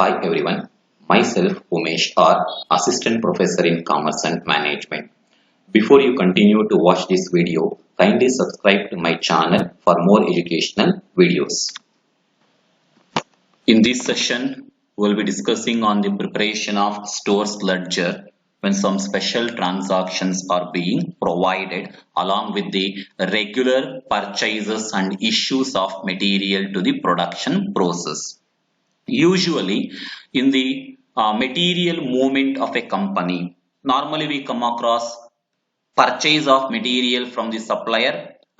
Hi everyone, myself Umesh R, Assistant Professor in Commerce and Management. Before you continue to watch this video, kindly subscribe to my channel for more educational videos. In this session, we'll be discussing on the preparation of stores ledger when some special transactions are being provided along with the regular purchases and issues of material to the production process. Usually, in the material movement of a company, normally we come across purchase of material from the supplier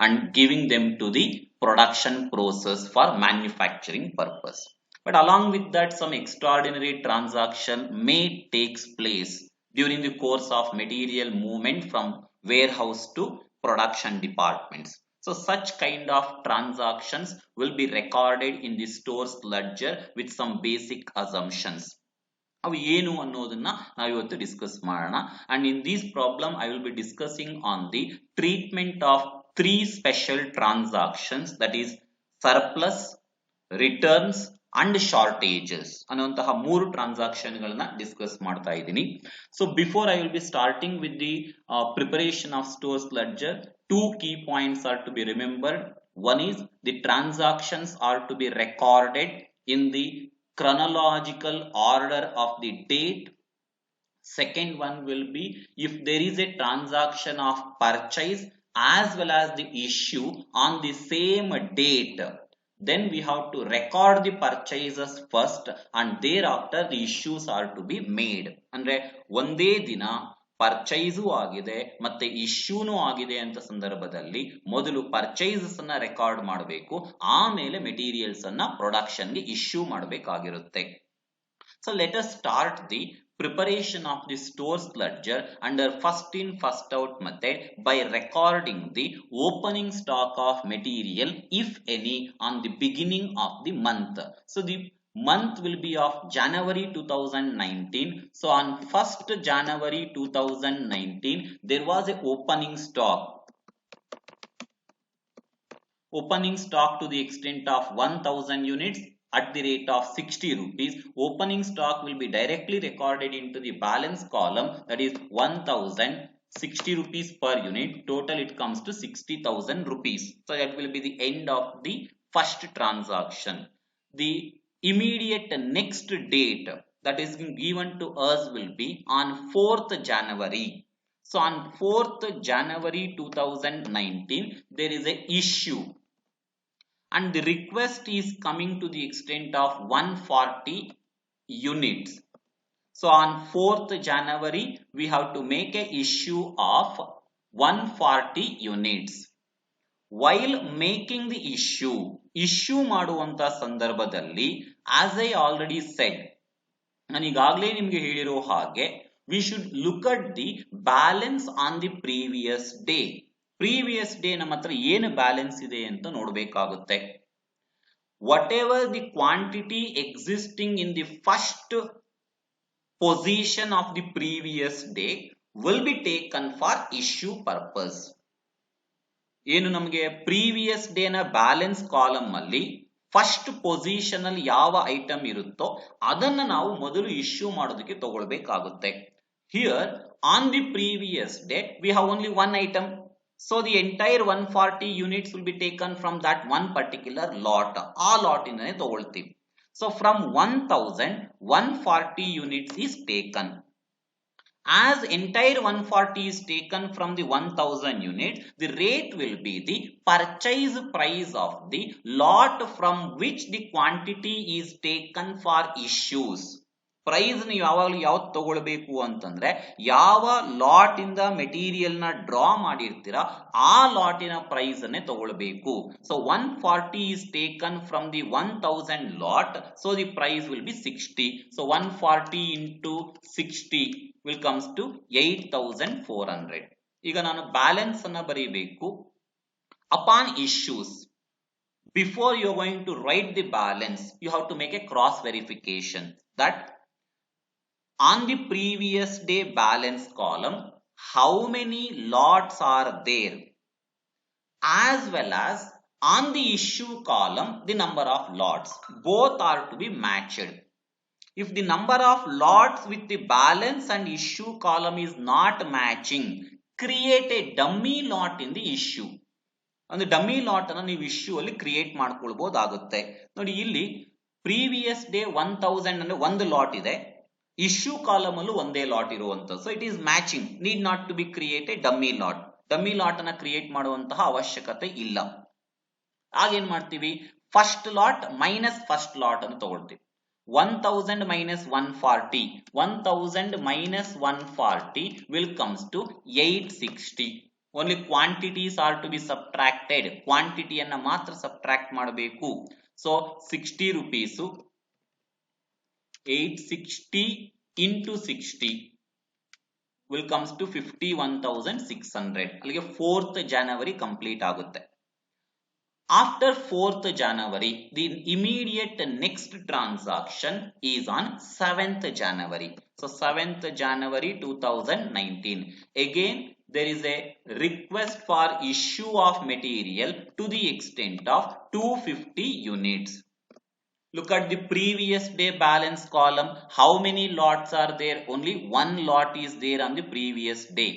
and giving them to the production process for manufacturing purpose. But along with that, some extraordinary transaction may takes place during the course of material movement from warehouse to production departments. So such kind of transactions will be recorded in the stores ledger with some basic assumptions. ಅವು ಏನು ಅನ್ನೋದನ್ನ ನಾವು ಇವತ್ತು discuss ಮಾಡೋಣ. And in this problem I will be discussing on the treatment of three special transactions, that is surplus, returns and shortages ಅನ್ನುವಂತಹ ಮೂರು transaction ಗಳನ್ನ discuss ಮಾಡ್ತಾ ಇದ್ದೀನಿ. So before I will be starting with the preparation of stores ledger, two key points are to be remembered. One is the transactions are to be recorded in the chronological order of the date. Second one will be if there is a transaction of purchase as well as the issue on the same date, then we have to record the purchases first and thereafter the issues are to be made. ಅಂದ್ರೆ ಒಂದೇ ದಿನ ಪರ್ಚೈಸು ಆಗಿದೆ ಮತ್ತೆ ಇಶ್ಯೂನು ಆಗಿದೆ ಅಂತ ಸಂದರ್ಭದಲ್ಲಿ ಮೊದಲು ಪರ್ಚೈಸಸ್ ಅನ್ನ ರೆಕಾರ್ಡ್ ಮಾಡಬೇಕು, ಆಮೇಲೆ ಮೆಟೀರಿಯಲ್ಸ್ ಅನ್ನ ಪ್ರೊಡಕ್ಷನ್ ಗೆ issue ಮಾಡಬೇಕಾಗಿರುತ್ತೆ. So let us start the preparation of the stores ledger under first in first out method by recording the opening stock of material, if any, on the beginning of the month. So the month will be of January 2019. So on 1st January 2019 there was a opening stock to the extent of 1000 units at the rate of 60 rupees. Opening stock will be directly recorded into the balance column, that is 1060 rupees per unit. Total it comes to 60,000 rupees. So that will be the end of the first transaction. The immediate next date that is given to us will be on 4th January. So on 4th January 2019 there is a issue and the request is coming to the extent of 140 units. So on 4th January we have to make a issue of 140 units. While making the issue ಮಾಡುವಂತ ಸಂದರ್ಭದಲ್ಲಿ, as I already said, ನಾನು ಈಗಾಗಲೇ ನಿಮಗೆ ಹೇಳಿರೋ ಹಾಗೆ, we should look at the balance on the previous day. Previous day ನಮ್ಮ ಹತ್ರ ಏನು ಬ್ಯಾಲೆನ್ಸ್ ಇದೆ ಅಂತ ನೋಡಬೇಕಾಗುತ್ತೆ. Whatever the quantity existing in the first position of the previous day will be taken for issue purpose. ಏನು ನಮಗೆ previous day ನ balance column ಅಲ್ಲಿ ಫಸ್ಟ್ ಪೊಸಿಷನ್ ಅಲ್ಲಿ ಯಾವ ಐಟಮ್ ಇರುತ್ತೋ ಅದನ್ನ ನಾವು ಮೊದಲು ಇಶ್ಯೂ ಮಾಡೋದಕ್ಕೆ ತಗೊಳ್ಬೇಕಾಗುತ್ತೆ. Here on the previous day we have only one item. So the entire 140 units will be taken from that one particular lot. ಆ lot ಇಂದನೇ ತಗೊಳ್ತೀವಿ. So from 1000, 140 units is taken. As entire 140 is taken from the 1000 units, the rate will be the purchase price of the lot from which the quantity is taken for issues. Price ನೀವು ಯಾವಾಗಲೂ ಯಾವ್ದು ತಗೊಳ್ಬೇಕು ಅಂತಂದ್ರೆ, ಯಾವ lot ಇಂದ material ನ draw ಮಾಡಿರ್ತೀರಾ ಆ ಲಾಟಿನ price ಅನ್ನೇ ತಗೊಳ್ಬೇಕು. So 140 is taken from the 1000 lot, so the price will be 60. So 140 into 60 will comes to 8400. ಈಗ ನಾನು ಬ್ಯಾಲೆನ್ಸ್ ಅನ್ನ ಬರೀಬೇಕು. Upon issues, before you are going to write the balance, you have to make a cross verification that on the previous day balance column how many lots are there, as well as on the issue column the number of lots, both are to be matched. If the number of lots with the balance and issue column is not matching, create a dummy lot in the issue. ಅಂದ್ರೆ dummy lot ಅನ್ನು ನೀವು issue ಅಲ್ಲಿ create ಮಾಡ್ಕೊಳ್ಬಹುದಾಗುತ್ತೆ. ನೋಡಿ ಇಲ್ಲಿ previous day 1000 ಅಂದ್ರೆ ಒಂದು lot ಇದೆ, issue column ಅಲ್ಲೂ ಒಂದೇ ಲಾಟ್ ಇರುವಂತದ್ದು. So it is matching, need not to be create a dummy lot. Dummy lot ಅನ್ನ ಕ್ರಿಯೇಟ್ ಮಾಡುವಂತಹ ಅವಶ್ಯಕತೆ ಇಲ್ಲ. ಆಗೇನ್ ಮಾಡ್ತೀವಿ, first lot minus first lot ಅನ್ನು ತಗೊಳ್ತೀವಿ. 1000 minus 140, 1000 minus 140 will comes to 860. Only quantities are to be subtracted. Quantity ಅನ್ನ ಮಾತ್ರ subtract ಮಾಡಬೇಕು. So 60 rupees 860 into 60 will comes to 51,600. ಅಲ್ಲಿಗೆ 4th January ಕಂಪ್ಲೀಟ್ ಆಗುತ್ತೆ. After 4th January, the immediate next transaction is on 7th January. So 7th January 2019. Again, there is a request for issue of material to the extent of 250 units. Look at the previous day balance column. How many lots are there? Only one lot is there on the previous day.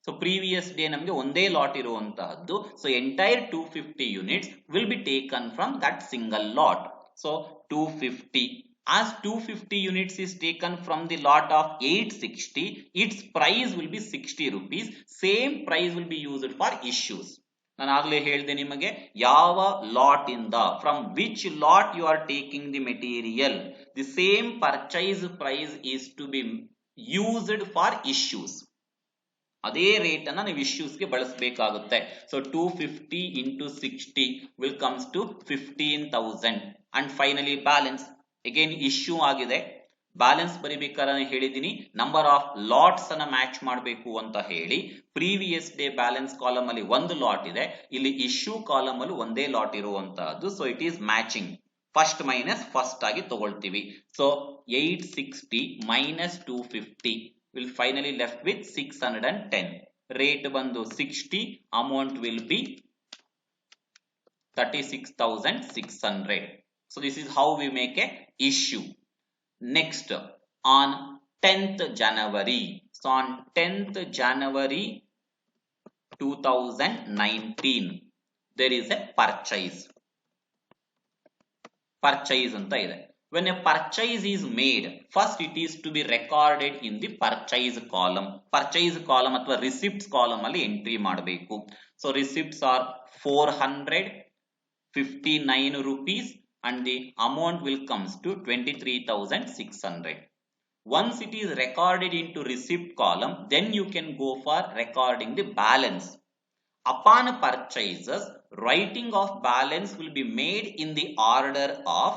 So previous day ನಮಗೆ ಒಂದೇ lot ಇರುವಂತಹದ್ದು. So entire 250 units will be taken from that single lot. So 250. As 250 units is taken from the lot of 860, its price will be 60 rupees. Same price will be used for issues. ನಾನು ಆಗಲೇ ಹೇಳಿದೆ ನಿಮಗೆ, ಯಾವ lot ಇಂದ, from which lot you are taking the material, the same purchase price is to be used for issues. ಅದೇ rate ಅನ್ನ ನೀವು issues ಗೆ ಬಳಸಬೇಕಾಗುತ್ತೆ. So 250 into 60 will comes to 15,000. and finally balance. again issue ಆಗಿದೆ, balance ಬರಿಬೇಕಾದ್ರೆ ಹೇಳಿದೀನಿ number of lots ಅನ್ನ match ಮಾಡಬೇಕು ಅಂತ ಹೇಳಿ. ಪ್ರೀವಿಯಸ್ ಡೇ ಬ್ಯಾಲೆನ್ಸ್ ಕಾಲಮ್ ಅಲ್ಲಿ ಒಂದು ಲಾಟ್ ಇದೆ, ಇಲ್ಲಿ ಇಶ್ಯೂ ಕಾಲಮ್ ಅಲ್ಲಿ ಒಂದೇ ಲಾಟ್ ಇರುವಂತಹದ್ದು. So it is matching. First minus first ಆಗಿ ತಗೊಳ್ತೀವಿ. So 860 minus 250 will finally left with 610. rate bandu 60, amount will be 36,600. so this is how we make a issue. Next, on 10th January, so on 10th January 2019 there is a purchase anta ide. When a purchase is made, first it is to be recorded in the purchase column. Purchase column ಅಥವಾ receipts column ಅಲ್ಲಿ entry ಮಾಡಬೇಕು. So receipts are 459 rupees and the amount will comes to 23,600. Once it is recorded into receipt column, then you can go for recording the balance. Upon purchases, writing of balance will be made in the order of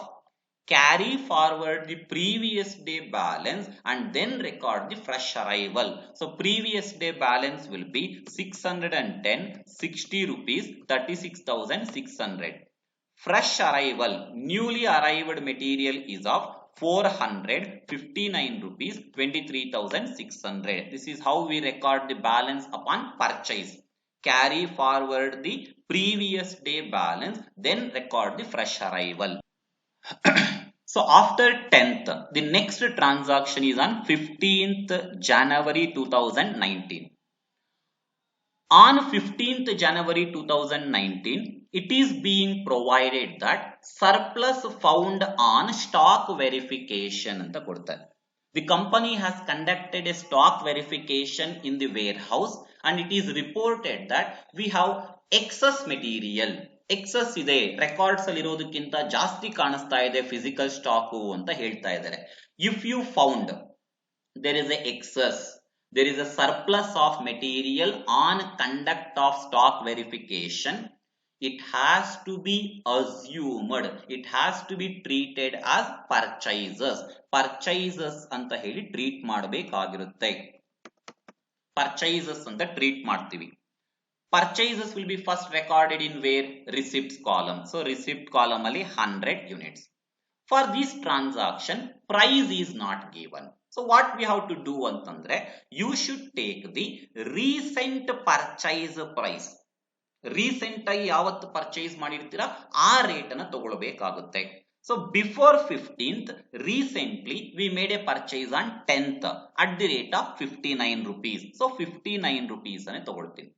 carry forward the previous day balance and then record the fresh arrival. So previous day balance will be 610, 60 rupees, 36,600. Fresh arrival, newly arrived material is of 459 rupees, 23,600. This is how we record the balance upon purchase. Carry forward the previous day balance, then record the fresh arrival. So after 10th, the next transaction is on 15th January 2019. On 15th January 2019, it is being provided that surplus found on stock verification anta kodtare. The company has conducted a stock verification in the warehouse and it is reported that we have excess material. Excess ಇದೆ, records ಅಲ್ಲಿ ಇರೋದಕ್ಕಿಂತ ಜಾಸ್ತಿ ಕಾಣಿಸ್ತಾ ಇದೆ physical stock ಅಂತ ಹೇಳ್ತಾ ಇದ್ದಾರೆ. If you found there is a excess, there is a surplus of material on conduct of stock verification, it has to be assumed, it has to be treated as purchases ಅಂತ ಹೇಳಿ treat ಮಾಡಬೇಕಾಗಿರುತ್ತೆ. ಪರ್ಚೈಸಸ್ ಅಂತ treat ಮಾಡ್ತೀವಿ. Purchases will be first recorded in where? Receipts column. So receipt column ali 100 units. For this transaction, price is not given. So what we have to do antandre, you should take the recent purchase price. Recent ಆಗಿ ಯಾವತ್ತು purchase ಮಾಡಿರ್ತೀರಾ ಆ rate ಅನ್ನ ತಗೊಳ್ಬೇಕಾಗುತ್ತೆ. So before 15th, recently we made a purchase on 10th at the rate of 59 rupees. So 59 rupees ane tagoltini.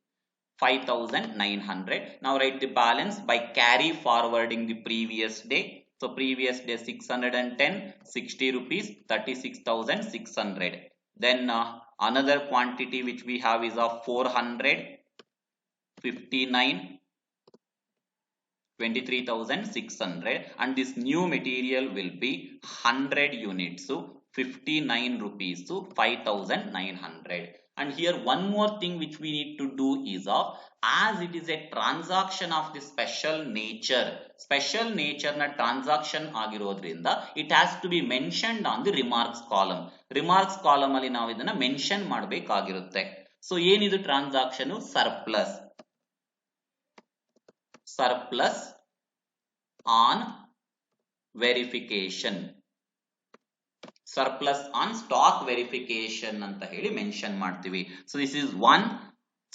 5,900. Now write the balance by carry forwarding the previous day. So previous day 610, 60 rupees, 36,600. Then another quantity which we have is of 400, 59, 23,600, and this new material will be 100 units. So 59 rupees to 5,900. And here one more thing which we need to do is of, as it is a transaction of the special nature na transaction ಆಗಿರೋದ್ರಿಂದ it has to be mentioned on the remarks column. Remarks column ಅಲ್ಲಿ ನಾವು ಇದನ್ನ mention ಮಾಡಬೇಕಾಗಿರುತ್ತೆ. So ಏನಿದು transaction? surplus on verification, surplus on stock verification ಅಂತ ಹೇಳಿ mention ಮಾಡ್ತೀವಿ. So this is one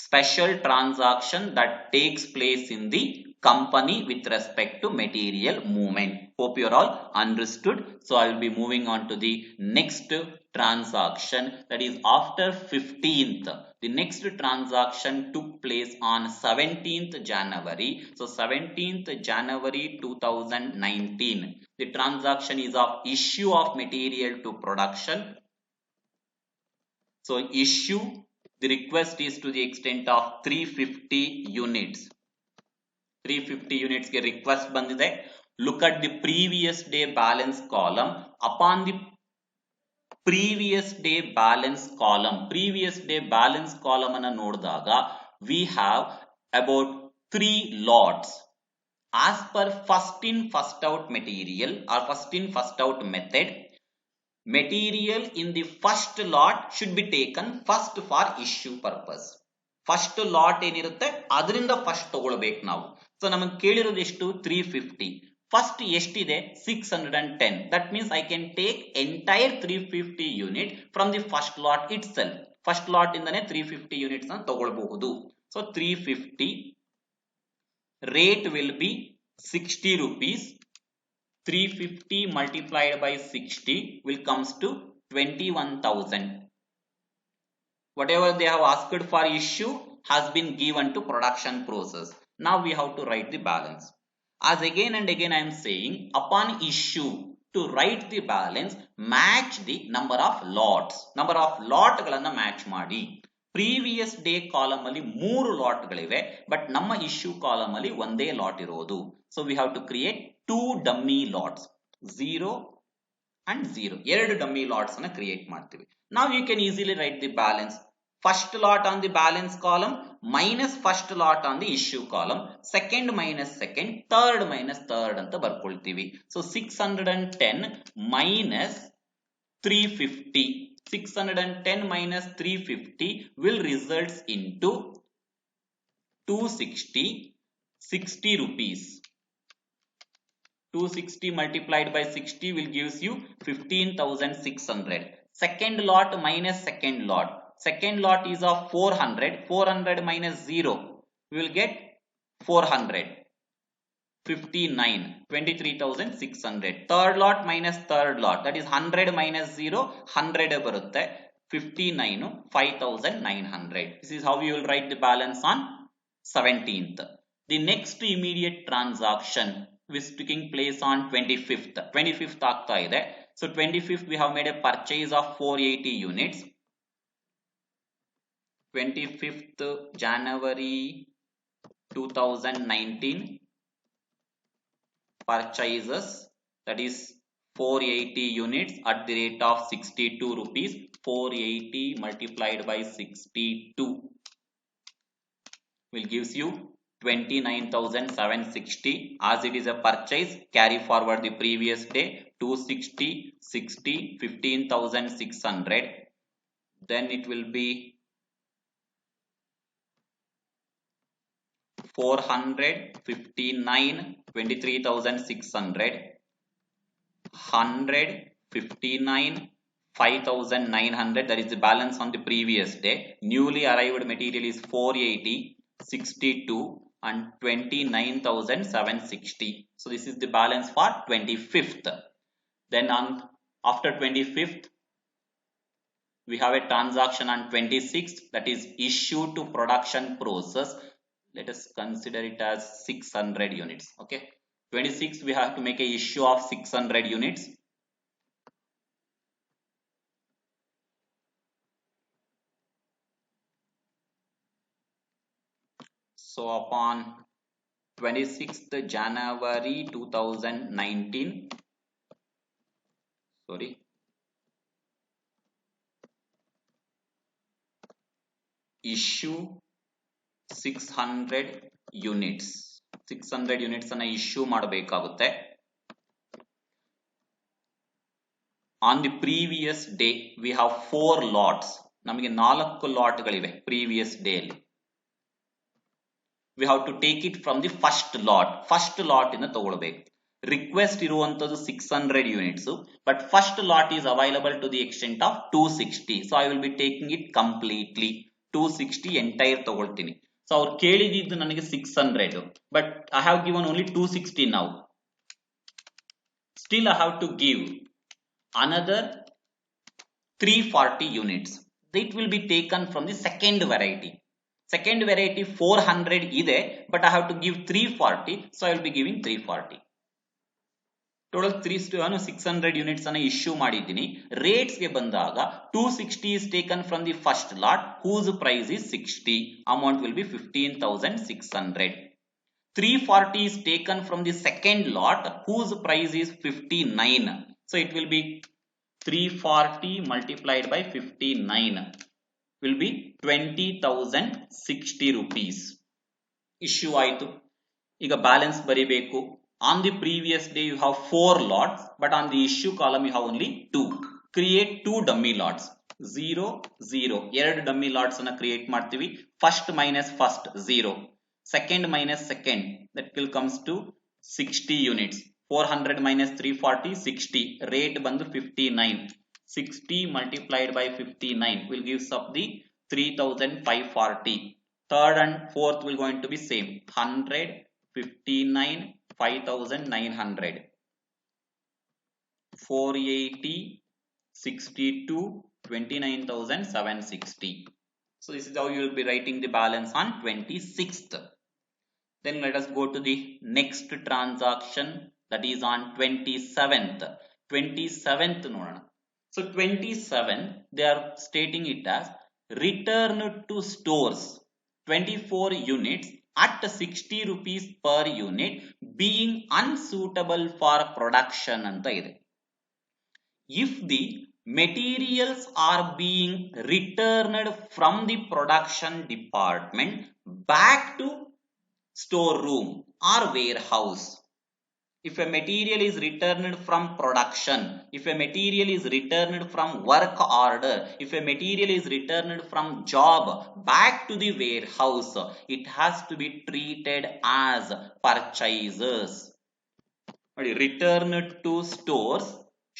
special transaction that takes place in the company with respect to material movement. Hope you are all understood. So I will be moving on to the next transaction, that is after 15th. The next transaction took place on 17th January. So 17th January 2019. The transaction is of issue of material to production. So issue, the request is to the extent of 350 units. 350 units ge request bandide. Look at the previous day balance column. Upon the previous day balance column ಅನ್ನು ನೋಡಿದಾಗ we have about 3 lots. As per first in first out material or first in first out method, material in the first lot should be taken first for issue purpose. First lot ಏನಿರುತ್ತೆ ಅದರಿಂದ first ತಗೊಳ್ಬೇಕು ನಾವು. So ನಮಗೆ ಕೇಳಿರೋದು ಎಷ್ಟು? 350. First ಎಷ್ಟಿದೆ? 610. That means I can take entire 350 unit from the first lot itself. First lot ಇಂದನೇ 350 units ಅನ್ನು ತಗೊಳ್ಬಹುದು. So 350 rate will be 60 rupees. 350 multiplied by 60 will comes to 21,000. Whatever they have asked for issue has been given to production process. Now we have to write the balance. As again and again I am saying, upon issue, to write the balance, match the number of lots. Number of lot ಗಳನ್ನ match ಮಾಡಿ. Previous day column ಅಲ್ಲಿ 3 lot ಗಳಿವೆ, but ನಮ್ಮ issue column ಅಲ್ಲಿ ಒಂದೇ lot ಇರೋದು. So we have to create 2 dummy lots, 0 and 0. 2 dummy lots ಅನ್ನ create ಮಾಡ್ತೀವಿ. Now you can easily write the balance. First lot on the balance column minus first lot on the issue column, second minus second, third minus third ಅಂತ ಬರ್ಕೊಳ್ತೀವಿ. So 610 minus 350. 610 minus 350 will result into 260, 60 rupees. 260 multiplied by 60 will gives you 15,600. Second lot minus second lot. Second lot is of 400. 400 minus 0 we will get 400. 59, 23,600. Third lot minus third lot, that is 100 minus 0, 100 ಬರುತ್ತೆ. 59, 5,900. This is how you will write the balance on 17th. The next immediate transaction is taking place on 25th. 25th ಆಗ್ತಾ ಇದೆ. So 25th we have made a purchase of 480 units. 25th January 2019 purchases, that is 480 units at the rate of 62 rupees. 480 multiplied by 62 will gives you 29,760. As it is a purchase, carry forward the previous day. 260, 60, 15,600. Then it will be 400, 59, 23,600, 100, 59, 5,900. That is the balance on the previous day. Newly arrived material is 480, 62, and 29,760. So this is the balance for 25th. Then on after 25th, we have a transaction on 26th, that is issue to production process. Let us consider it as 600 units. Okay, 26th we have to make a issue of 600 units. So upon 26th January 2019, sorry, issue 600 units. 600 units ಅನ್ನ issue ಮಾಡಬೇಕಾಗುತ್ತೆ. On the previous day we have 4 lots. ನಮಗೆ 4 ಲಾಟ್ಗಳಿವೆ previous day ಅಲ್ಲಿ. We have to take it from the first lot. First lot ಇಂದ ತಗೊಳ್ಬೇಕು. Request ಇರುವಂತದ್ದು 600 units, but first lot is available to the extent of 260. So I will be taking it completely. 260 entire ತಗೊಳ್ತೀನಿ. So ಅವ್ರು ಕೇಳಿದ್ದು ನನಗೆ 600, but I have given only 260 now. Still I have to give another 340 units. It will be taken from the second variety. Second variety 400 ಇದೆ, but I have to give 340, so I will be giving 340. Total 600 units ಅನ್ನು issue ಮಾಡಿದ್ದೀನಿ. Rates ಗೆ ಬಂದಾಗ 260 is taken from the first lot whose price is 60. Amount will be 15,600. 340 is taken from the second lot whose price is 59. So it will be 340 multiplied by 59 will be 20,060 rupees. Issue ಆಯಿತು. ಈಗ balance ಬರಿಬೇಕು. On the previous day you have 4 lots, but on the issue column you have only 2. Create 2 dummy lots. 0, 0. 2 dummy lots ಅನ್ನು create ಮಾಡ್ತೀವಿ. First minus first 0. Second minus second, that will comes to 60 units. 400 minus 340, 60. Rate ಬಂದು 59. 60 multiplied by 59 will gives up the 3,540. Third and fourth will going to be same. 100, 59, 5,900. 480, 62, 29,760. So this is how you will be writing the balance on 26th. Then let us go to the next transaction, that is on 27th. 27th ನೋಡೋಣ. So 27 they are stating it as return to stores 24 units at 60 rupees per unit being unsuitable for production ಅಂತ ಇದೆ. If the materials are being returned from the production department back to storeroom or warehouse. If a material is returned from production, if a material is returned from work order, if a material is returned from job back to the warehouse, it has to be treated as purchases. Returned to stores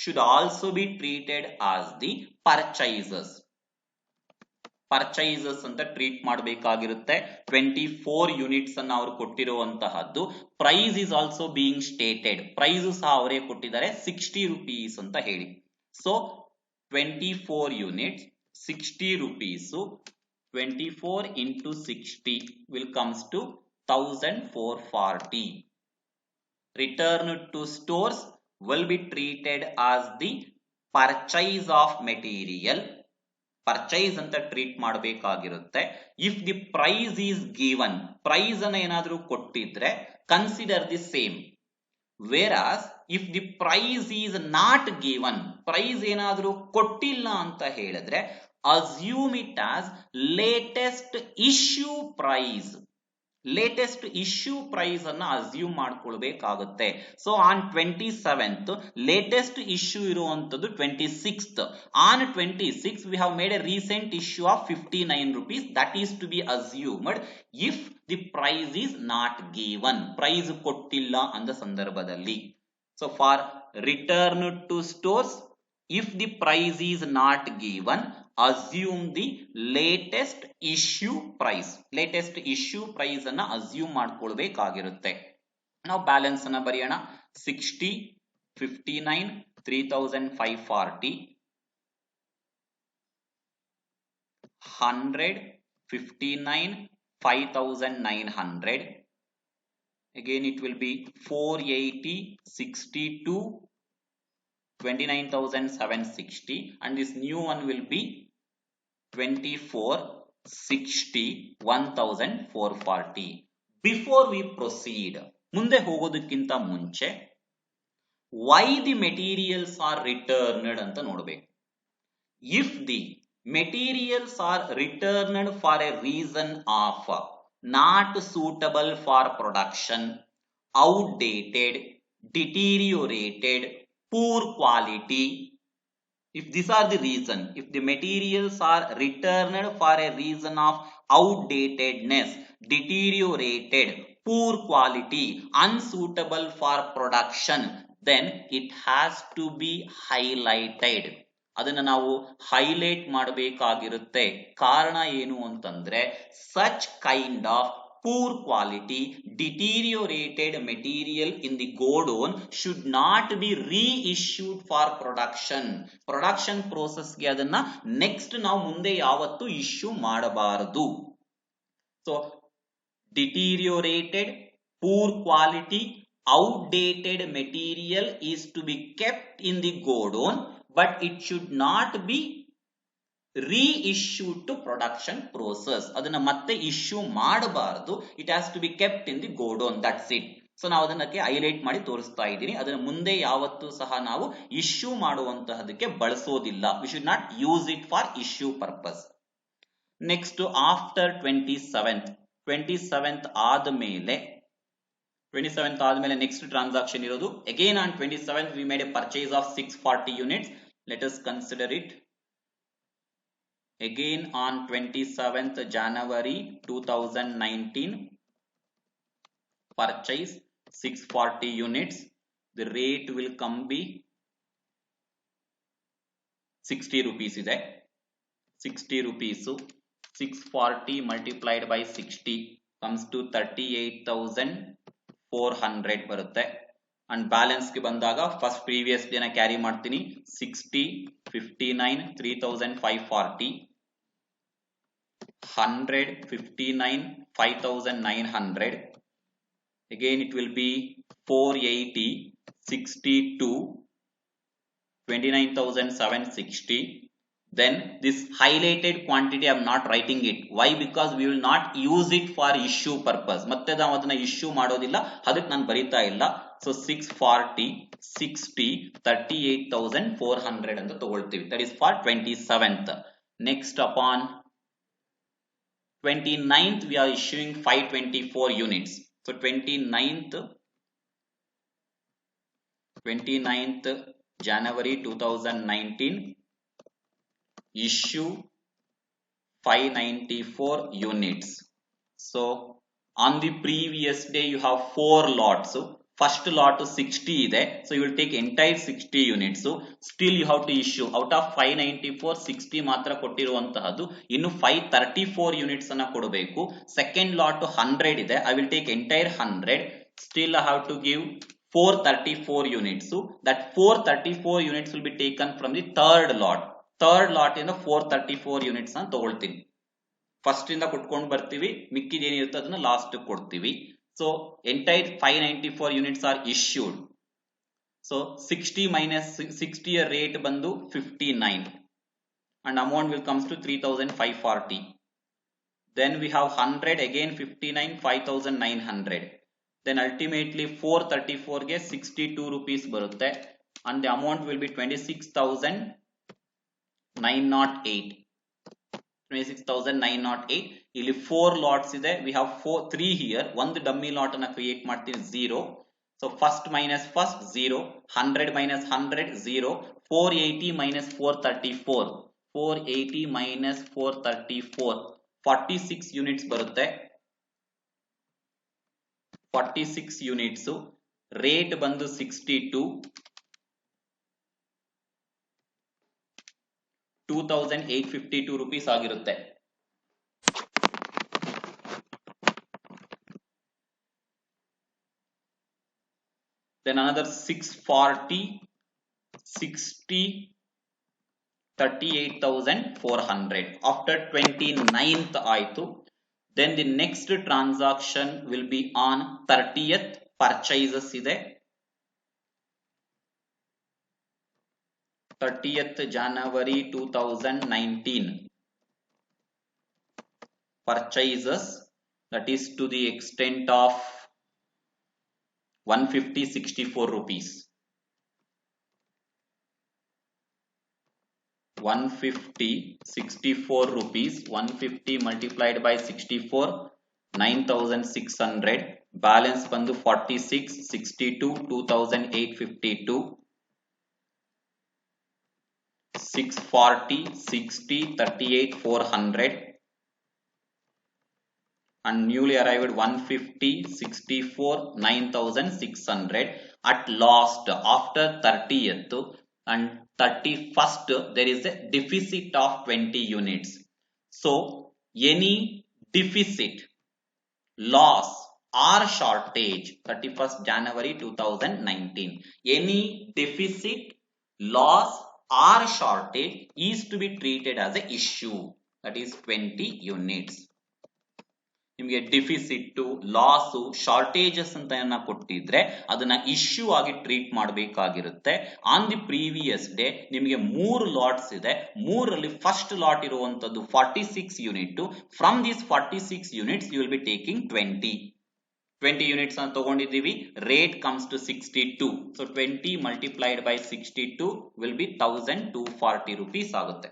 should also be treated as the purchases. ಪರ್ಚೈಸಸ್ ಅಂತ treat ಮಾಡಬೇಕಾಗಿರುತ್ತೆ. 24 units ಅನ್ನು ಅವರು ಕೊಟ್ಟಿರುವಂತಹದ್ದು. Price is also being stated. Price ಸಹ ಅವರೇ ಕೊಟ್ಟಿದ್ದಾರೆ 60 rupees ಅಂತ ಹೇಳಿ. So 24 units 60 rupees. 24 into 60 will comes to 1,440. Return to stores will be treated as the purchase of material. Purchase ಅಂತ ಟ್ರೀಟ್ ಮಾಡಬೇಕಾಗಿರುತ್ತೆ. If the price is given, price ಅನ್ನ ಏನಾದ್ರೂ ಕೊಟ್ಟಿದ್ರೆ consider the same. Whereas if the price is not given, price ಏನಾದ್ರೂ ಕೊಟ್ಟಿಲ್ಲ ಅಂತ ಹೇಳಿದ್ರೆ assume it as latest issue price. Latest issue price ಅನ್ನ ಅಸ್ಯೂಮ್ ಮಾಡ್ಕೊಳ್ಬೇಕಾಗುತ್ತೆ. So on 27th latest issue ಇರುವಂತದ್ದು 26th. On 26 we have made a recent issue of 59 rupees. That is to be assumed if the price is not given. Price ಕೊಟ್ಟಿಲ್ಲ ಅಂದ ಸಂದರ್ಭದಲ್ಲಿ. So for return to stores, if the price is not given, assume the latest issue price. latest issue price ಅನ್ನ assume ಮಾಡ್ಕೊಳ್ಬೇಕಾಗಿರುತ್ತೆ. ನಾವು balance ಅನ್ನ ಬರೆಯೋಣ. 60, 59, 3540, 100, 59, 5900. Again it will be 480, 62, 29,760, and this new one will be 24, 60, 1,440. Before we proceed, ಮುಂದೆ ಹೋಗೋದಕ್ಕಿಂತ ಮುಂಚೆ why the materials are returned ಅಂತ ನೋಡಬೇಕು. If the materials are returned for a reason of not suitable for production, outdated, deteriorated, poor quality, if these are the reason, if the materials are returned for a reason of outdatedness, deteriorated, poor quality, unsuitable for production, then it has to be highlighted. ಅದನ್ನ ನಾವು highlight ಮಾಡಬೇಕಾಗಿರುತ್ತೆ. ಕಾರಣ ಏನು ಅಂತಂದ್ರೆ such kind of poor quality, deteriorated material in the godown should not be reissued for production. production process ಗೆ ಅದನ್ನ next ನಾವು ಮುಂದೆ ಯಾವತ್ತೂ ಇಶ್ಯೂ ಮಾಡಬಾರದು. So deteriorated, poor quality, outdated material is to be kept in the godown, but it should not be reissued to production process. ಅದನ್ನ ಮತ್ತೆ issue ಮಾಡಬಾರದು. it has to be kept in the godown, that's it. So ನಾವು ಅದನ್ನಕ್ಕೆ highlight ಮಾಡಿ ತೋರಿಸ್ತಾ ಇದ್ದೀನಿ. ಅದನ್ನ ಮುಂದೆ ಯಾವತ್ತೂ ಸಹ ನಾವು issue ಮಾಡುವಂತಹದಕ್ಕೆ ಬಳಸೋದಿಲ್ಲ. we should not use it for issue purpose. next after 27th ಆದಮೇಲೆ 27th ಆದಮೇಲೆ next transaction ಇರೋದು. again on 27th we made a purchase of 640 units. let us consider it. again on 27th January 2019 purchase 640 units. the rate will come be 60 rupees ಇದೆ. 60 rupees, 640 multiplied by 60 comes to 38,400 ಬರುತ್ತೆ. and balance ಗೆ ಬಂದಾಗ first previous ಡೇನ carry ಮಾಡ್ತೀನಿ. 60, 59, 3,540, 100, 59, 5,900. again it will be 480, 62, 29,760. then this highlighted quantity I am not writing it. why? because we will not use it for issue purpose. ಮತ್ತೆ ನಾವು ಅದನ್ನ issue ಮಾಡೋದಿಲ್ಲ, ಅದಕ್ಕೆ ನಾನು ಬರೀತಾ ಇಲ್ಲ. so 640, 60, 38,400 ಅಂತ ತಗೊಳ್ತೀವಿ. that is for 27th. next upon 29th we are issuing 524 units. so 29th January 2019 issue 594 units. so on the previous day you have 4 lots. first lot 60 ಇದೆ, so you will take entire 60 units. still you have to issue out of 594 60 ಮಾತ್ರ ಕೊಟ್ಟಿರುವಂತಹದ್ದು, ಇನ್ನು 534 units ಅನ್ನ ಕೊಡಬೇಕು. second lot 100 ಇದೆ, I will take entire 100. still I have to give 434 units. that 434 units will be taken from the third lot. ಇಂದ 434 units ಅನ್ನು ತಗೊಳ್ತೀನಿ. First ಇಂದ ಕೊಟ್ಕೊಂಡು ಬರ್ತೀವಿ, ಮಿಕ್ಕಿದ ಏನಿರುತ್ತೆ ಅದನ್ನ ಲಾಸ್ಟ್ ಕೊಡ್ತೀವಿ. so entire 594 units are issued. so 60 minus 60 rate ಬಂದು 59 and amount will comes to 3,540. then we have 100, again 59, 5,900. then ultimately 434 ಗೆ 62 rupees ಬರುತ್ತೆ and the amount will be 26,908. 26,908. ಇಲ್ಲಿ 4 lots ಇದೆ, we have 3 here. ಒಂದು ಡಮ್ಮಿ ಲಾಟ್ ಅನ್ನ create ಮಾಡ್ತೀನಿ 0. so first minus first 0, 100 minus 100 0, 480 minus 434, 480 minus 434, 46 units ಬರುತ್ತೆ. 46 units. rate ಬಂದು 62, 2852 rupees ಆಗಿರುತ್ತೆ. Then another 640, 60, 38,400 after 29th ಆಯ್ತು. Then the next transaction will be on 30th. purchases ಇದೆ 30th January 2019 purchases, that is to the extent of 150.64 rupees. 150.64 rupees. 150 multiplied by 64, 9,600. Balance bandu 46, 62, 2,852. 640, 60, 38, 400. And newly arrived 150, 64, 9,600. At last, after 30th and 31st, there is a deficit of 20 units. So any deficit, loss or shortage, 31st January 2019, any deficit, loss or shortage is to be treated as an issue, that is 20 units. ನಿಮಗೆ deficit, loss, shortages ಅಂತ ಕೊಟ್ಟಿದ್ರೆ ಅದನ್ನ issue ಆಗಿ treat ಮಾಡಬೇಕಾಗಿರುತ್ತೆ. On the previous day ನಿಮಗೆ 3 lots ಇದೆ. 3ರಲ್ಲಿ first lot ಇರುವಂತದ್ದು 46 unit. From this 46 units you will be taking 20 units ಅನ್ನು ತಗೊಂಡಿದ್ದೀವಿ. Rate comes to 62. So 20 multiplied by 62 will be 1,240 rupees ಆಗುತ್ತೆ.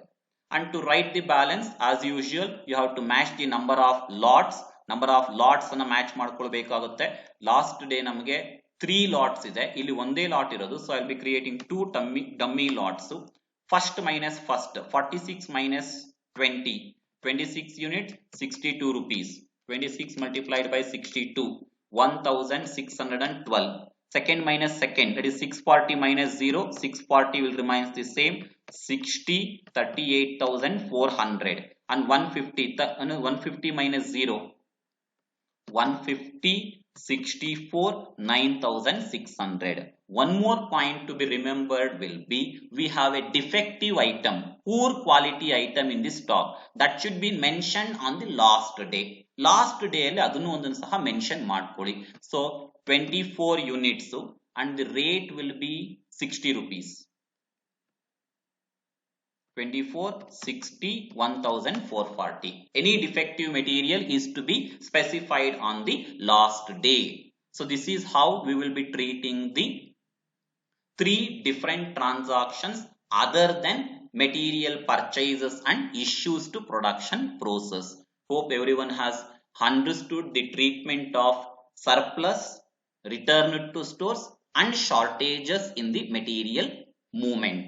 And to write the balance, as usual, you have to match the number of lots. Number of lots ಅನ್ನ match ಮಾಡ್ಕೊಳ್ಬೇಕಾಗುತ್ತೆ. Last day ನಮಗೆ 3 lots ಇದೆ, ಇಲ್ಲಿ ಒಂದೇ lot ಇರೋದು. So I will be creating 2 dummy lots. First minus first, 46 minus 20, 26 units, 62 rupees. 26 multiplied by 62, 1,612. Second minus second, that is 640 minus 0, 640 will remain the same. 60, 38,400. And 150 minus 0, 150, 64, 9,600. One more point to be remembered will be, we have a defective item, poor quality item in the stock. That should be mentioned on the last day. Last day alli adunu ondanu saha mention ಮಾಡ್ಕೊಳ್ಳಿ. So 24 units and the rate will be 60 rupees. 24, 60, 1,440. Any defective material is to be specified on the last day. So this is how we will be treating the 3 different transactions other than material purchases and issues to production process. Hope everyone has understood the treatment of surplus, return to stores and shortages in the material movement.